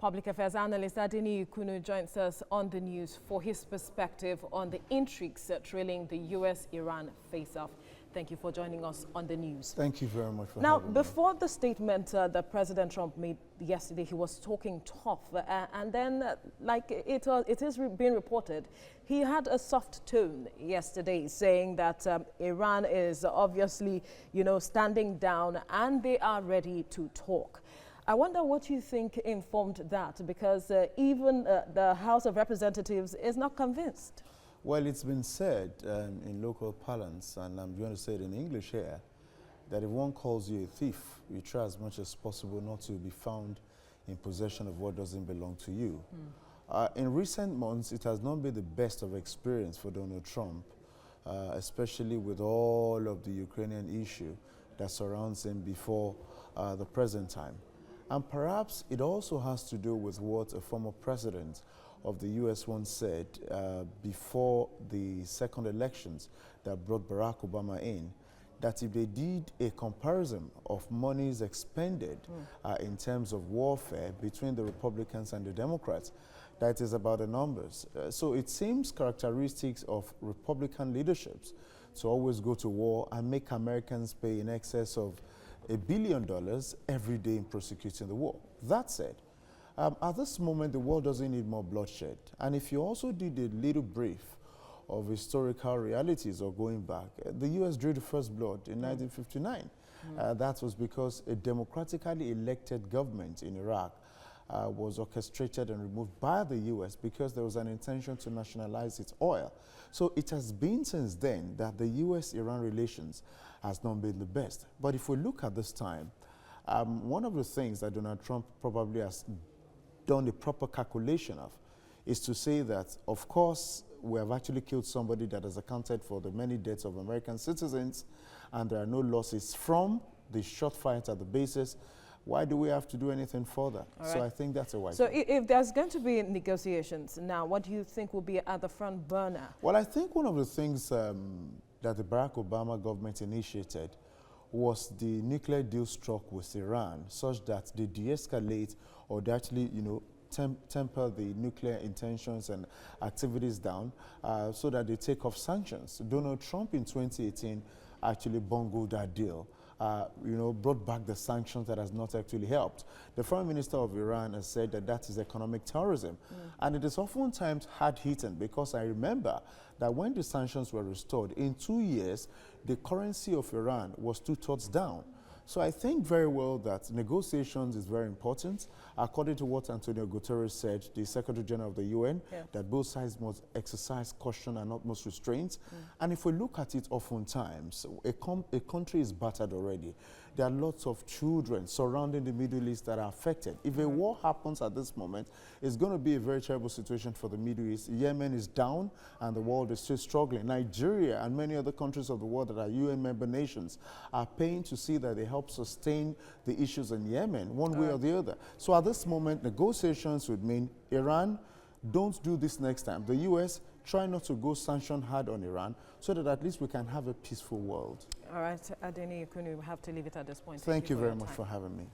Public affairs analyst Adeniyi Kunnu joins us on the news for his perspective on the intrigues trailing the U.S.-Iran face-off. Thank you for joining us on the news. Thank you very much for having me. Now, before the statement that President Trump made yesterday, he was talking tough. And then, like it is being reported, he had a soft tone yesterday saying that Iran is obviously, standing down and they are ready to talk. I wonder what you think informed that, because even the House of Representatives is not convinced. Well, it's been said in local parlance, and I'm going to say it in English here, that if one calls you a thief, you try as much as possible not to be found in possession of what doesn't belong to you. In recent months, it has not been the best of experience for Donald Trump, especially with all of the Ukrainian issue that surrounds him before the present time. And perhaps it also has to do with what a former president of the U.S. once said before the second elections that brought Barack Obama in, that if they did a comparison of monies expended in terms of warfare between the Republicans and the Democrats, that is about the numbers. So it seems characteristics of Republican leaderships to always go to war and make Americans pay in excess of $1 billion every day in prosecuting the war. That said, at this moment, the world doesn't need more bloodshed. And if you also did a little brief of historical realities or going back, the U.S. drew the first blood in 1959. That was because a democratically elected government in Iraq was orchestrated and removed by the U.S. because there was an intention to nationalize its oil. So it has been since then that the U.S.-Iran relations has not been the best. But if we look at this time, one of the things that Donald Trump probably has done a proper calculation of is to say that, of course, we have actually killed somebody that has accounted for the many deaths of American citizens, and there are no losses from the short fight at the bases. Why do we have to do anything further? So I think that's a wise So if there's going to be negotiations now, what do you think will be at the front burner? Well, I think one of the things that the Barack Obama government initiated was the nuclear deal struck with Iran, such that they de-escalate or they actually, temper the nuclear intentions and activities down so that they take off sanctions. Donald Trump in 2018 actually bungled that deal. Brought back the sanctions that has not actually helped. The Foreign Minister of Iran has said that that is economic terrorism. And it is oftentimes hard-hitting, because I remember that when the sanctions were restored, in 2 years, the currency of Iran was 2/3 down. So I think very well that negotiations is very important. According to what Antonio Guterres said, the Secretary General of the UN, that both sides must exercise caution and utmost restraint. And if we look at it oftentimes, a country is battered already. There are lots of children surrounding the Middle East that are affected. If a war happens at this moment, it's going to be a very terrible situation for the Middle East. Yemen is down and the world is still struggling. Nigeria and many other countries of the world that are UN member nations are paying to see that they help sustain the issues in Yemen one way or the other. So at this moment, negotiations would mean Iran, don't do this next time. The U.S., try not to go sanction hard on Iran so that at least we can have a peaceful world. All right, Adeniyi Kunnu, we have to leave it at this point. Thank you very much for having me.